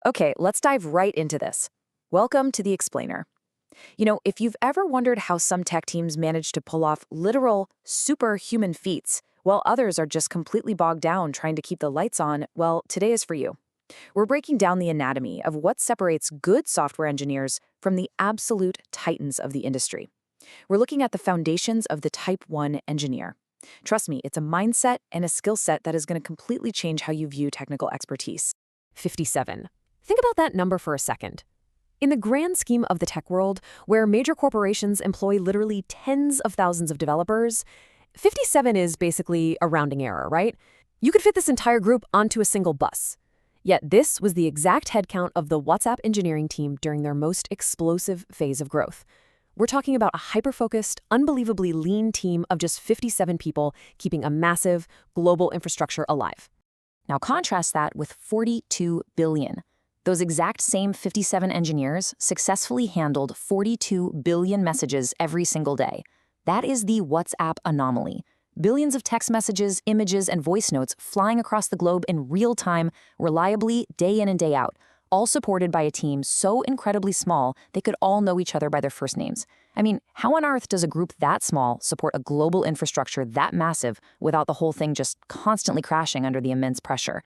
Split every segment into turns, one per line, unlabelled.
Okay, let's dive right into this. Welcome to the Explainer. If you've ever wondered how some tech teams manage to pull off literal superhuman feats, while others are just completely bogged down trying to keep the lights on, well, today is for you. We're breaking down the anatomy of what separates good software engineers from the absolute titans of the industry. We're looking at the foundations of the Type 1 engineer. Trust me, it's a mindset and a skill set that is going to completely change how you view technical expertise.
57. Think about that number for a second. In the grand scheme of the tech world, where major corporations employ literally tens of thousands of developers, 57 is basically a rounding error, right? You could fit this entire group onto a single bus. Yet this was the exact headcount of the WhatsApp engineering team during their most explosive phase of growth. We're talking about a hyper-focused, unbelievably lean team of just 57 people keeping a massive, global infrastructure alive.
Now contrast that with 42 billion. Those exact same 57 engineers successfully handled 42 billion messages every single day. That is the WhatsApp anomaly. Billions of text messages, images, and voice notes flying across the globe in real time, reliably, day in and day out, all supported by a team so incredibly small they could all know each other by their first names. I mean, how on earth does a group that small support a global infrastructure that massive without the whole thing just constantly crashing under the immense pressure?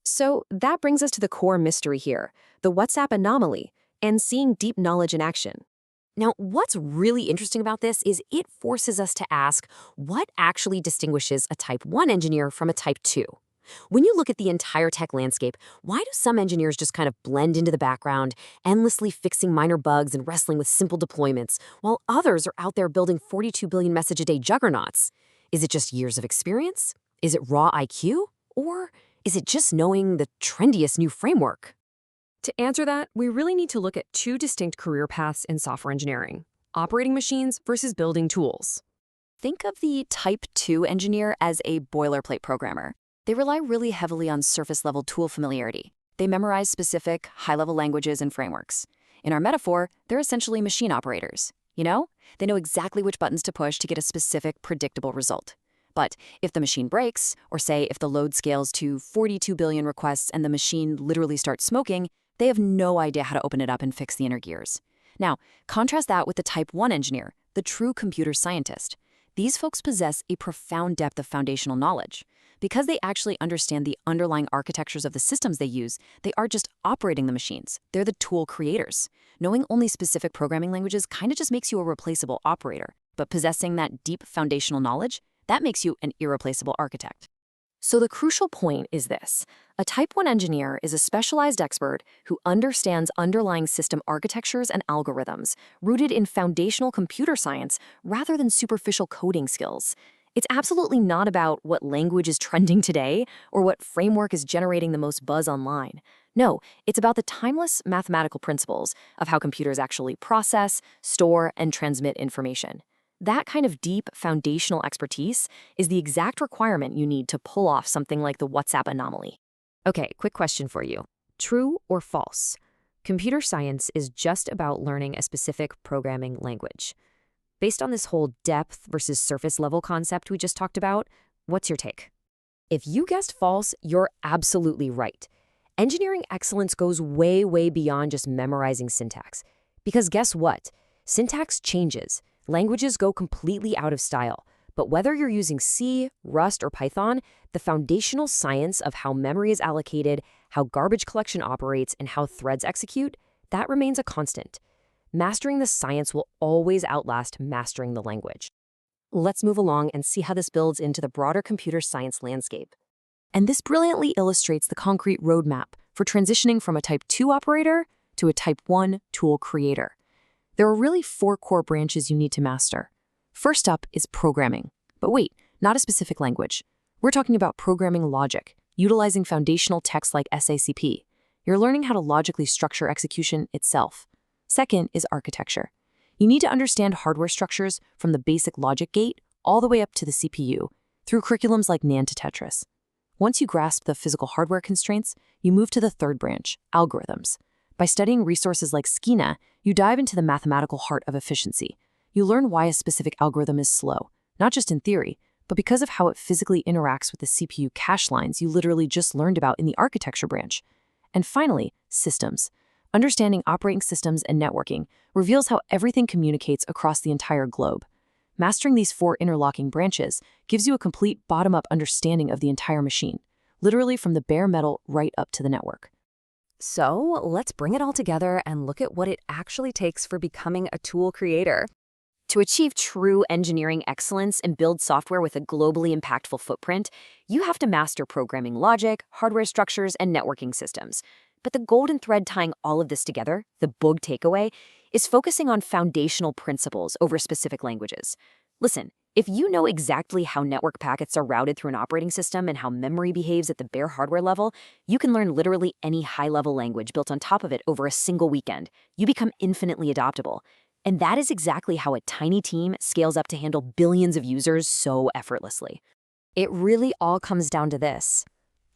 So that brings us to the core mystery here, the WhatsApp anomaly, and seeing deep knowledge in action. Now, what's really interesting about this is it forces us to ask what actually distinguishes a Type 1 engineer from a Type 2. When you look at the entire tech landscape, why do some engineers just kind of blend into the background, endlessly fixing minor bugs and wrestling with simple deployments, while others are out there building 42 billion message a day juggernauts? Is it just years of experience? Is it raw IQ? Or is it just knowing the trendiest new framework? To answer that, we really need to look at two distinct career paths in software engineering: operating machines versus building tools.
Think of the Type 2 engineer as a boilerplate programmer. They rely really heavily on surface-level tool familiarity. They memorize specific, high-level languages and frameworks. In our metaphor, they're essentially machine operators. They know exactly which buttons to push to get a specific, predictable result. But if the machine breaks, or say if the load scales to 42 billion requests and the machine literally starts smoking, they have no idea how to open it up and fix the inner gears. Now, contrast that with the Type 1 engineer, the true computer scientist. These folks possess a profound depth of foundational knowledge. Because they actually understand the underlying architectures of the systems they use, they aren't just operating the machines, they're the tool creators. Knowing only specific programming languages kind of just makes you a replaceable operator, but possessing that deep foundational knowledge, that makes you an irreplaceable architect. So the crucial point is this: a Type 1 engineer is a specialized expert who understands underlying system architectures and algorithms, rooted in foundational computer science rather than superficial coding skills. It's absolutely not about what language is trending today or what framework is generating the most buzz online. No, it's about the timeless mathematical principles of how computers actually process, store, and transmit information. That kind of deep foundational expertise is the exact requirement you need to pull off something like the WhatsApp anomaly.
Okay, quick question for you. True or false? Computer science is just about learning a specific programming language. Based on this whole depth versus surface level concept we just talked about, what's your take? If you guessed false, you're absolutely right. Engineering excellence goes way, way beyond just memorizing syntax. Because guess what? Syntax changes. Languages go completely out of style. But whether you're using C, Rust, or Python, the foundational science of how memory is allocated, how garbage collection operates, and how threads execute, that remains a constant. Mastering the science will always outlast mastering the language. Let's move along and see how this builds into the broader computer science landscape.
And this brilliantly illustrates the concrete roadmap for transitioning from a Type 2 operator to a Type 1 tool creator. There are really 4 core branches you need to master. First up is programming. But wait, not a specific language. We're talking about programming logic, utilizing foundational texts like SACP. You're learning how to logically structure execution itself. Second is architecture. You need to understand hardware structures from the basic logic gate all the way up to the CPU, through curriculums like NAND to Tetris. Once you grasp the physical hardware constraints, you move to the third branch, algorithms. By studying resources like Schema, you dive into the mathematical heart of efficiency. You learn why a specific algorithm is slow, not just in theory, but because of how it physically interacts with the CPU cache lines you literally just learned about in the architecture branch. And finally, systems. Understanding operating systems and networking reveals how everything communicates across the entire globe. Mastering these 4 interlocking branches gives you a complete bottom-up understanding of the entire machine, literally from the bare metal right up to the network.
So let's bring it all together and look at what it actually takes for becoming a tool creator. To achieve true engineering excellence and build software with a globally impactful footprint, you have to master programming logic, hardware structures, and networking systems. But the golden thread tying all of this together, the big takeaway, is focusing on foundational principles over specific languages. Listen, if you know exactly how network packets are routed through an operating system and how memory behaves at the bare hardware level, you can learn literally any high-level language built on top of it over a single weekend. You become infinitely adaptable. And that is exactly how a tiny team scales up to handle billions of users so effortlessly. It really all comes down to this.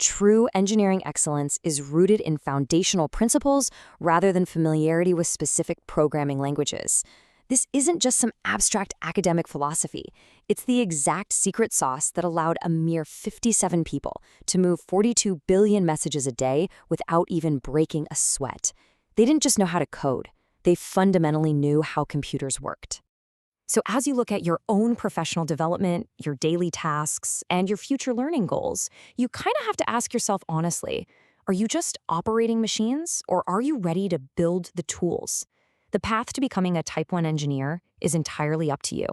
True engineering excellence is rooted in foundational principles rather than familiarity with specific programming languages. This isn't just some abstract academic philosophy. It's the exact secret sauce that allowed a mere 57 people to move 42 billion messages a day without even breaking a sweat. They didn't just know how to code. They fundamentally knew how computers worked. So as you look at your own professional development, your daily tasks, and your future learning goals, you kind of have to ask yourself honestly, are you just operating machines, or are you ready to build the tools? The path to becoming a Type 1 engineer is entirely up to you.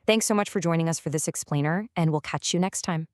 Thanks so much for joining us for this explainer, and we'll catch you next time.